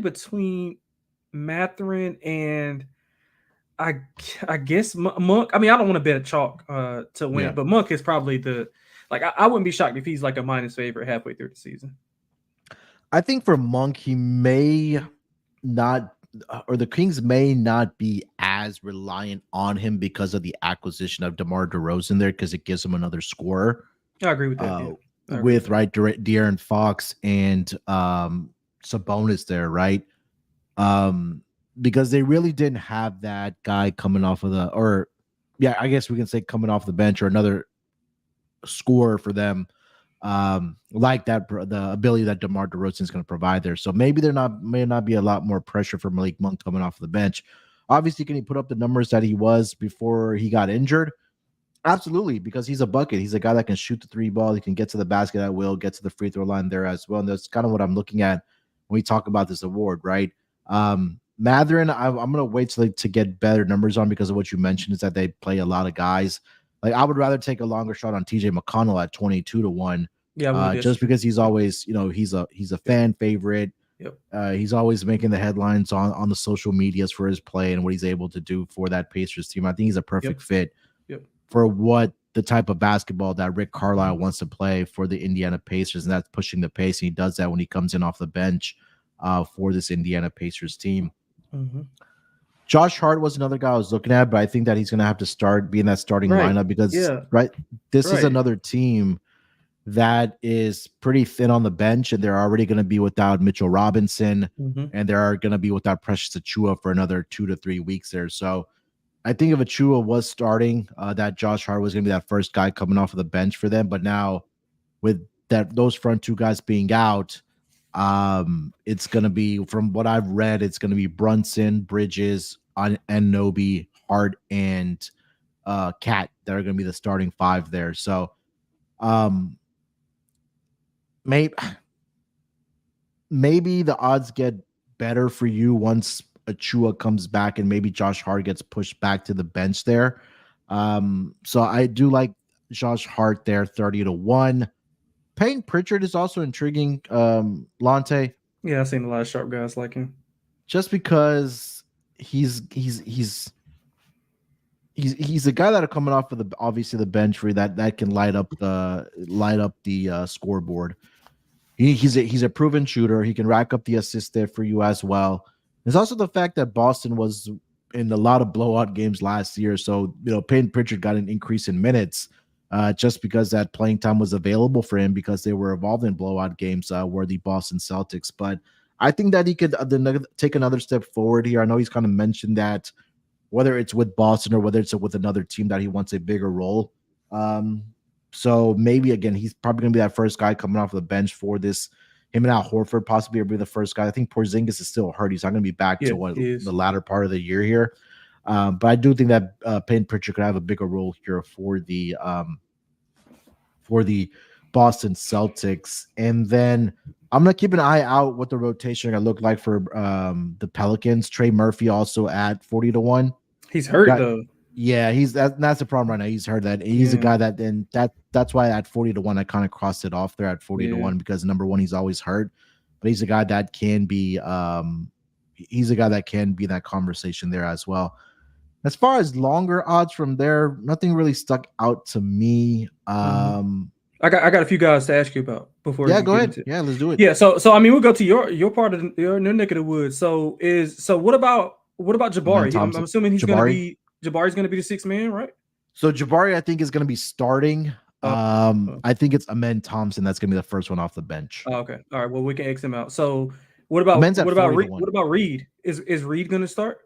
between Mathurin and I guess Monk. I mean, I don't want to bet a chalk to win, but Monk is probably I wouldn't be shocked if he's like a minus favorite halfway through the season. I think for Monk, he may not, or the Kings may not be as reliant on him because of the acquisition of DeMar DeRozan there, because it gives him another scorer. I agree with that. With De'Aaron Fox and Sabonis there, right? Because they really didn't have that guy coming off of I guess we can say coming off the bench, or another scorer for them, like that, the ability that DeMar DeRozan is going to provide there. So maybe may not be a lot more pressure for Malik Monk coming off the bench. Obviously, can he put up the numbers that he was before he got injured? Absolutely, because he's a bucket. He's a guy that can shoot the 3 ball. He can get to the basket at will, get to the free throw line there as well. And that's kind of what I'm looking at when we talk about this award, right? Mathurin, I'm going to wait to get better numbers on, because of what you mentioned is that they play a lot of guys. Like, I would rather take a longer shot on TJ McConnell at 22-1. Yeah, just because he's always, you know, he's a fan favorite. Yep. He's always making the headlines on the social medias for his play and what he's able to do for that Pacers team. I think he's a perfect fit for what the type of basketball that Rick Carlisle wants to play for the Indiana Pacers, and that's pushing the pace. And he does that when he comes in off the bench for this Indiana Pacers team. Josh Hart was another guy I was looking at, but I think that he's going to have to start being that starting lineup, because this is another team that is pretty thin on the bench, and they're already going to be without Mitchell Robinson, and they're going to be without Precious Achiuwa for another 2 to 3 weeks there. So I think if Achiuwa was starting, that Josh Hart was going to be that first guy coming off of the bench for them. But now with those front 2 guys being out, it's going to be, from what I've read, it's going to be Brunson, Bridges, Anunoby, Hart, and Cat that are going to be the starting 5 there. So maybe the odds get better for you once Achiuwa comes back, and maybe Josh Hart gets pushed back to the bench there. So I do like Josh Hart there, 30-1. Payne Pritchard is also intriguing. Lonte. Yeah, I've seen a lot of sharp guys like him. Just because he's a guy that are coming off of the bench for that can light up the scoreboard. He's a proven shooter. He can rack up the assist there for you as well. There's also the fact that Boston was in a lot of blowout games last year, so Payne Pritchard got an increase in minutes just because that playing time was available for him, because they were involved in blowout games were the Boston Celtics. But I think that he could take another step forward here. I know he's kind of mentioned that whether it's with Boston or whether it's with another team, that he wants a bigger role. So maybe, again, he's probably going to be that first guy coming off the bench for this. Him and Al Horford possibly will be the first guy. I think Porzingis is still hurt. He's not going to be back to the latter part of the year here. But I do think that Payne Pritchard could have a bigger role here for the Boston Celtics. And then I'm going to keep an eye out what the rotation going to look like for the Pelicans. Trey Murphy also at 40-1. He's hurt though. Yeah, that's the problem right now. He's hurt. That he's a guy that's why at 40-1 I kind of crossed it off there at 40-1, because number one, he's always hurt, but he's a guy that can be in that conversation there as well. As far as longer odds from there, nothing really stuck out to me. I got a few guys to ask you about before. Yeah, go ahead. Yeah, let's do it. Yeah, so I mean, we'll go to your part of your neck of the woods. So what about Jabari? I'm assuming Jabari's going to be the 6th man, right? So Jabari, I think, is going to be starting. I think it's Amen Thompson that's going to be the first one off the bench. Oh, okay. All right. Well, we can X him out. So what Amen's at about 40 to 1. What about Reed? Is Reed going to start?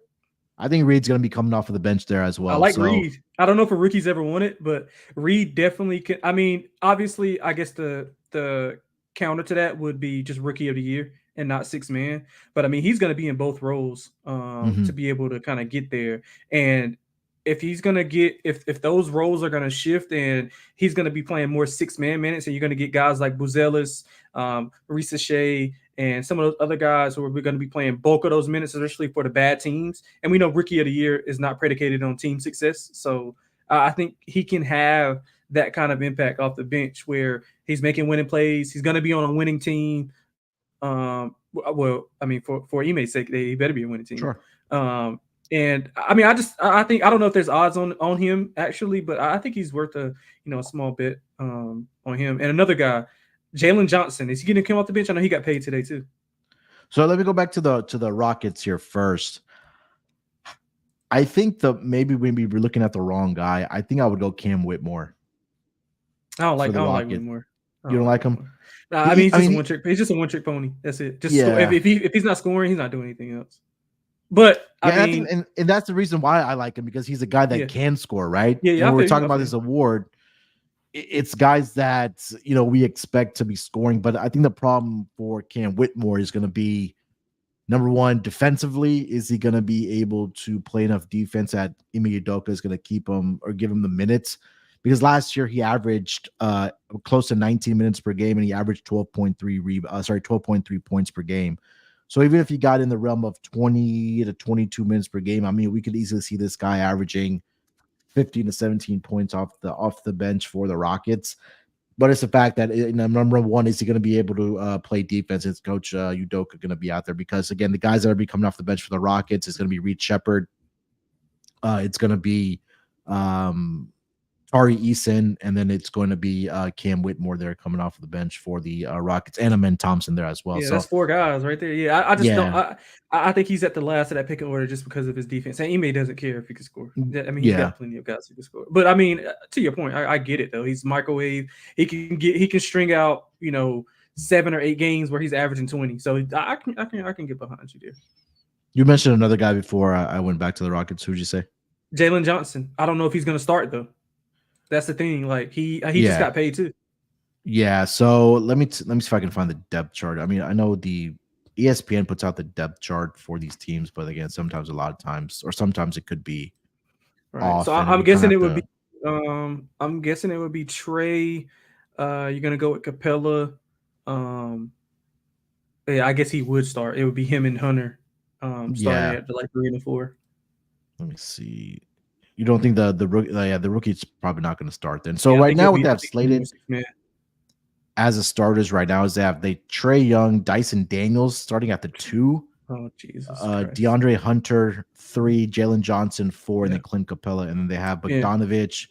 I think Reed's going to be coming off of the bench there as well. I like Reed. I don't know if a rookie's ever won it, but Reed definitely can. I mean, obviously, I guess the counter to that would be just rookie of the year and not 6-man. But I mean, he's going to be in both roles to be able to kind of get there. And if he's going to get if those roles are going to shift and he's going to be playing more 6-man minutes, and you're going to get guys like Buzelis, Risa Shea, and some of those other guys who are going to be playing bulk of those minutes, especially for the bad teams. And we know rookie of the year is not predicated on team success. So I think he can have that kind of impact off the bench where he's making winning plays. He's going to be on a winning team. Well, I mean, for Ime's sake, they better be a winning team. Sure. And I mean, I think, I don't know if there's odds on him actually, but I think he's worth a small bit on him. And another guy, Jalen Johnson, is he going to come off the bench? I know he got paid today too. So let me go back to the Rockets here first. I think maybe we were looking at the wrong guy. I think I would go Cam Whitmore. I don't like Whitmore. You don't like him? Nah, I mean, he's just a one trick pony. That's it. Just if he's not scoring, he's not doing anything else. But I mean, and that's the reason why I like him, because he's a guy that can score, right? Yeah. When we're talking about this award, it's guys that we expect to be scoring. But I think the problem for Cam Whitmore is going to be, number one, defensively. Is he going to be able to play enough defense that Ime Udoka is going to keep him or give him the minutes? Because last year he averaged close to 19 minutes per game, and he averaged 12.3 points per game. So even if he got in the realm of 20 to 22 minutes per game, I mean, we could easily see this guy averaging 15 to 17 points off the bench for the Rockets. But it's the fact that number one, is he going to be able to play defense? Is Coach Udoka going to be out there? Because again, the guys that are coming off the bench for the Rockets is going to be Reed Shepherd. It's going to be Tari Eason, and then it's going to be Cam Whitmore there coming off of the bench for the Rockets, and Amen Thompson there as well. Yeah, so that's 4 guys right there. Yeah, I just don't. I think he's at the last of that picking order just because of his defense. And Ime doesn't care if he can score. I mean, he's got plenty of guys who can score. But I mean, to your point, I get it though. He's microwave. He can string out 7 or 8 games where he's averaging 20. So I can get behind you there. You mentioned another guy before I went back to the Rockets. Who'd you say? Jalen Johnson. I don't know if he's going to start though. That's the thing. Like he just got paid too. Yeah. So let me see if I can find the depth chart. I mean, I know the ESPN puts out the depth chart for these teams, but again, sometimes it could be off. So I'm guessing it would be. I'm guessing it would be Trey. You're gonna go with Capella. Yeah, I guess he would start. It would be him and Hunter. Starting at like 3 and 4. Let me see. You don't think the rookie? The rookie's probably not going to start then. So right now, what they have slated as a starters right now is they have Trae Young, Dyson Daniels starting at the 2. Oh Jesus! DeAndre Hunter 3, Jalen Johnson 4, and then Clint Capella, and then they have Bogdanovich,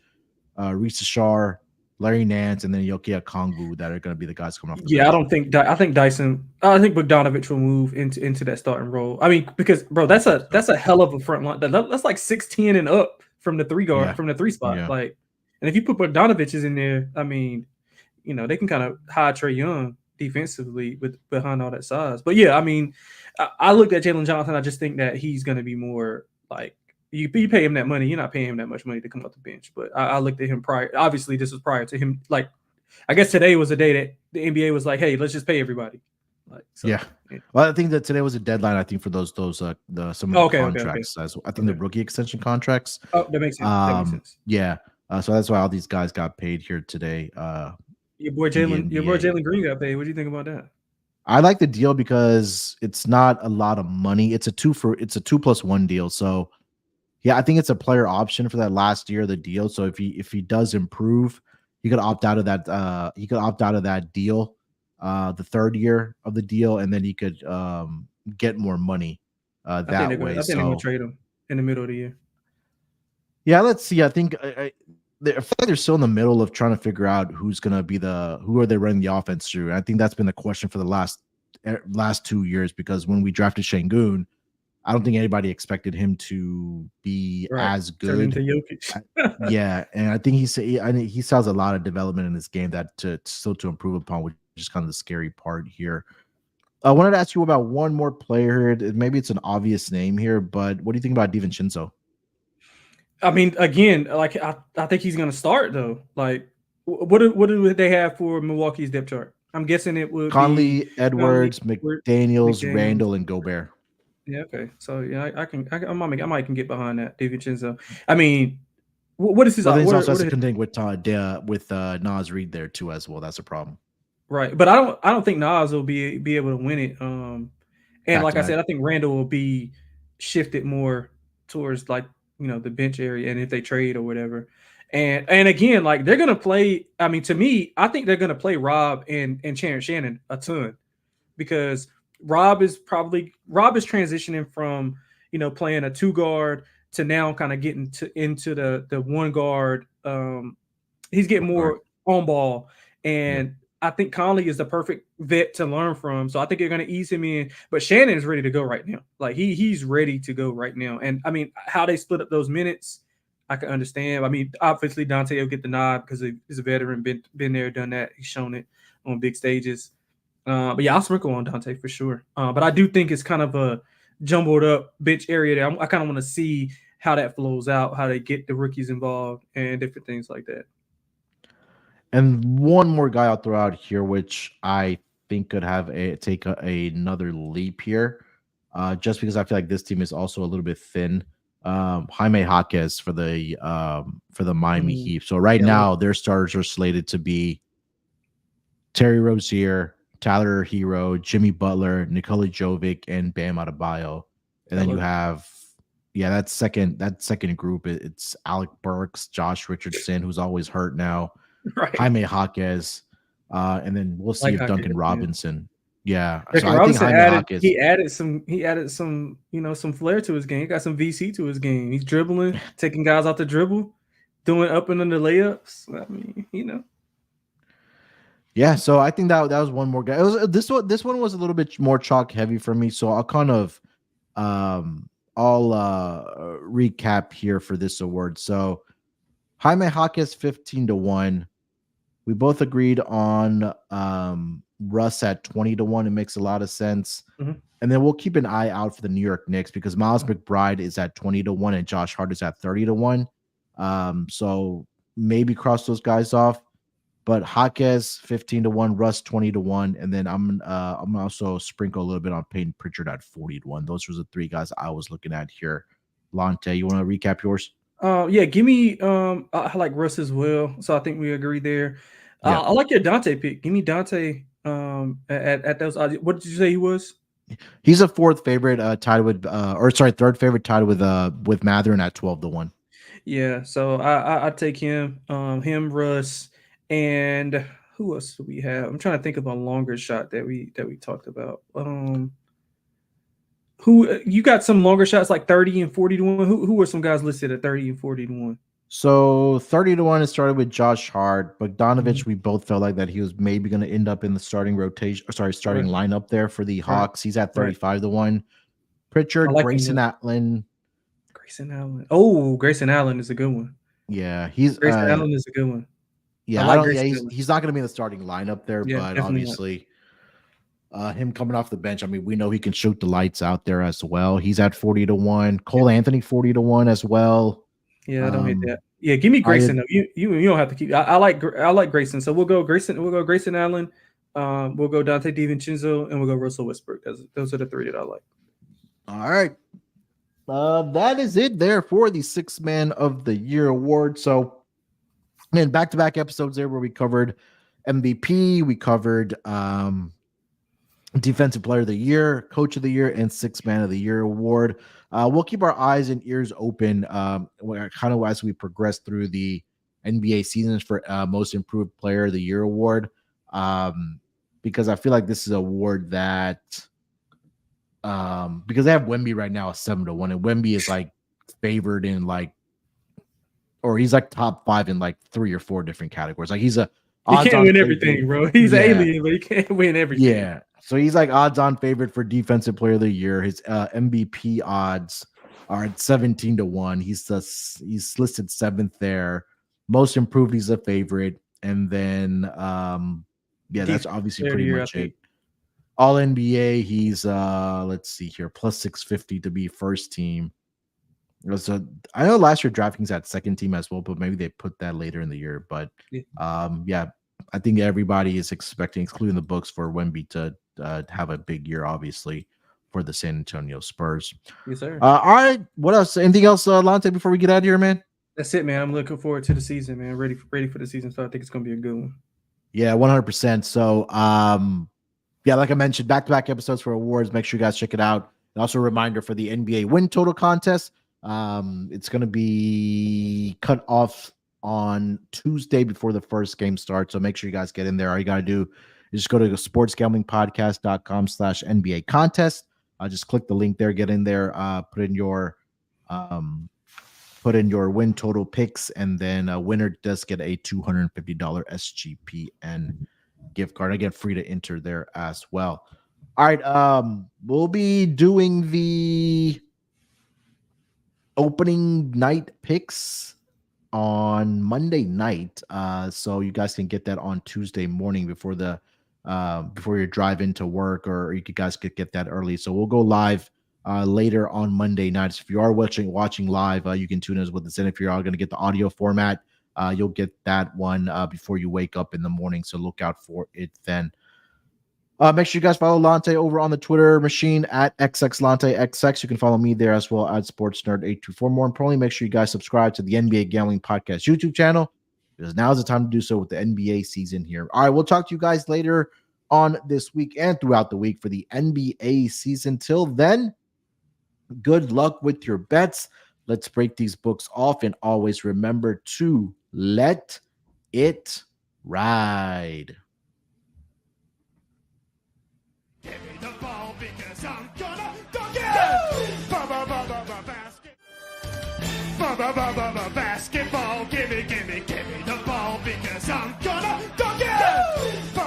Risa Shar, Larry Nance, and then Yoki Okongwu that are going to be the guys coming off. I think Bogdanovich will move into that starting role. I mean, because bro, that's a hell of a front line. That's like 6'10" and up from the 3 guard from the 3 spot. Yeah. Like, and if you put Bogdanovich in there, I mean, they can kind of hide Trae Young defensively behind all that size. But yeah, I mean, I looked at Jalen Johnson. I just think that he's going to be more like. You pay him that money. You're not paying him that much money to come off the bench. But I looked at him prior. Obviously, this was prior to him. Like, I guess today was a day that the NBA was like, "Hey, let's just pay everybody." Like, yeah. Well, I think that today was a deadline. I think for some of the contracts. I think the rookie extension contracts. Oh, that makes sense. Yeah. So that's why all these guys got paid here today. Your boy Jalen Green got paid. What do you think about that? I like the deal because it's not a lot of money. It's a 2+1 deal. So. Yeah, I think it's a player option for that last year of the deal. So if he does improve, he could opt out of that. He could opt out of that deal, the 3rd year of the deal, and then he could get more money that way. I think they're gonna trade him in the middle of the year. Yeah, let's see. I think I feel like they're still in the middle of trying to figure out who are they running the offense through. And I think that's been the question for the last 2 years, because when we drafted Şengün, I don't think anybody expected him to be as Turn into good. Jokic. Yeah, and I think he still has a lot of development in this game that to still to improve upon, which is kind of the scary part here. I wanted to ask you about one more player. Maybe it's an obvious name here, but what do you think about DiVincenzo? I mean, again, like I think he's going to start though. Like, what do they have for Milwaukee's depth chart? I'm guessing it would be Conley, Edwards, McDaniels, Randall, and Gobert. Yeah. Okay. So yeah, I might can get behind that DiVincenzo. I mean, what is his? But then he's also has to contend with Nas Reed there too as well. That's a problem. Right, but I don't think Nas will be able to win it. And like I said, I think Randall will be shifted more towards like the bench area, and if they trade or whatever. And again, like they're gonna play. I mean, to me, I think they're gonna play Rob and Terrence Shannon a ton because Rob is transitioning from playing a 2 guard to now kind of getting into the 1 guard. He's getting more on ball, and I think Conley is the perfect vet to learn from. So I think you're going to ease him in. But Shannon is ready to go right now. Like he's ready to go right now. And I mean, how they split up those minutes, I can understand. I mean, obviously Dante will get the nod because he's a veteran, been there, done that. He's shown it on big stages. But yeah, I'll sprinkle on Dante for sure. But I do think it's kind of a jumbled up bench area there. I kind of want to see how that flows out, how they get the rookies involved and different things like that. And one more guy I'll throw out here, which I think could have another leap here, just because I feel like this team is also a little bit thin. Jaime Jaquez for the Miami Heat. So right now their starters are slated to be Terry Rozier, Tyler Hero, Jimmy Butler, Nikola Jovic, and Bam Adebayo. And then you have that second group. It's Alec Burks, Josh Richardson, who's always hurt now. Right. Jaime Jaquez, and then we'll see if Duncan Robinson. Yeah, so I think Jaquez, he added some some flair to his game. He got some VC to his game. He's dribbling, taking guys out the dribble, doing up and under layups. I mean, Yeah, so I think that was one more guy. This one was a little bit more chalk heavy for me. So I'll kind of recap here for this award. So Jaime Jaquez 15-1. We both agreed on Russ at 20-1. It makes a lot of sense. Mm-hmm. And then we'll keep an eye out for the New York Knicks because Miles McBride is at 20-1 and Josh Hart is at 30-1. So maybe cross those guys off. But Jaquez 15-1, Russ 20-1, and then I'm also sprinkle a little bit on Peyton Pritchard at 40-1. Those were the 3 guys I was looking at here. Lonte, you want to recap yours? Yeah, give me. I like Russ as well, so I think we agree there. Yeah. I like your Dante pick. Give me Dante. At those odds. What did you say he was? He's a 4th favorite, third favorite, tied with Matherin at 12-1. Yeah, so I take him. Russ, and who else do we have? I'm trying to think of a longer shot that we talked about. Who you got some longer shots like 30 and 40-1? Who were some guys listed at 30 and 40-1? So 30-1 it started with Josh Hart. Bogdanovich, we both felt like that he was maybe going to end up in the starting lineup there for the Hawks. He's at 35-1. Pritchard, Grayson Allen. Oh, Grayson Allen is a good one. Yeah, Grayson Allen is a good one. Yeah, he's not going to be in the starting lineup there, but obviously him coming off the bench, I mean, we know he can shoot the lights out there as well. He's at 40-1. Cole Anthony 40-1 as well. Yeah, I don't hate that. Yeah, give me Grayson though. You don't have to keep. I like Grayson, so we'll go Grayson. We'll go Grayson Allen. We'll go Dante DiVincenzo, and we'll go Russell Westbrook. Those are the 3 that I like. All right. That is it there for the 6th Man of the Year award. So, and back-to-back episodes there where we covered MVP, we covered Defensive Player of the Year, Coach of the Year, and 6th Man of the Year award. We'll keep our eyes and ears open kind of as we progress through the NBA seasons for Most Improved Player of the Year award, because I feel like this is an award that because they have Wemby right now at 7-1, and Wemby is like favored in he's like top 5 in like 3 or 4 different categories. Like he can't win everything, bro. He's an alien, but he can't win everything. Yeah. So he's like odds-on favorite for Defensive Player of the Year. His MVP odds are at 17-1. He's listed 7th there. Most improved, he's a favorite. And then that's obviously pretty much it. All NBA, he's let's see here, plus 650 to be first team. So I know last year DraftKings had second team as well, but maybe they put that later in the year. But I think everybody is expecting, including the books, for Wemby to have a big year, obviously, for the San Antonio Spurs. Yes, sir. All right. What else? Anything else, Lonte, before we get out of here, man? That's it, man. I'm looking forward to the season, man. Ready for the season. So I think it's going to be a good one. Yeah, 100%. So, like I mentioned, back-to-back episodes for awards. Make sure you guys check it out. And also a reminder for the NBA win total contest. It's going to be cut off on Tuesday before the first game starts. So make sure you guys get in there. All you got to do is just go to sportsgamblingpodcast.com/NBA contest. Just click the link there, get in there, put in your win total picks, and then a winner does get a $250 SGPN gift card. Again, free to enter there as well. All right, we'll be doing the opening night picks on Monday night, so you guys can get that on Tuesday morning before your drive into work, or you guys could get that early. So we'll go live later on Monday nights. If you are watching live, you can tune in with us. And if you're all going to get the audio format, you'll get that one before you wake up in the morning. So look out for it then. Make sure you guys follow Lonte over on the Twitter machine at XXLonteXX. You can follow me there as well at SportsNerd824. More importantly, make sure you guys subscribe to the NBA Gambling Podcast YouTube channel, because now is the time to do so with the NBA season here. All right, we'll talk to you guys later on this week and throughout the week for the NBA season. Till then, good luck with your bets. Let's break these books off, and always remember to let it ride. Give me the ball because I'm gonna dunk it! Basketball, give me the ball because I'm gonna dunk it!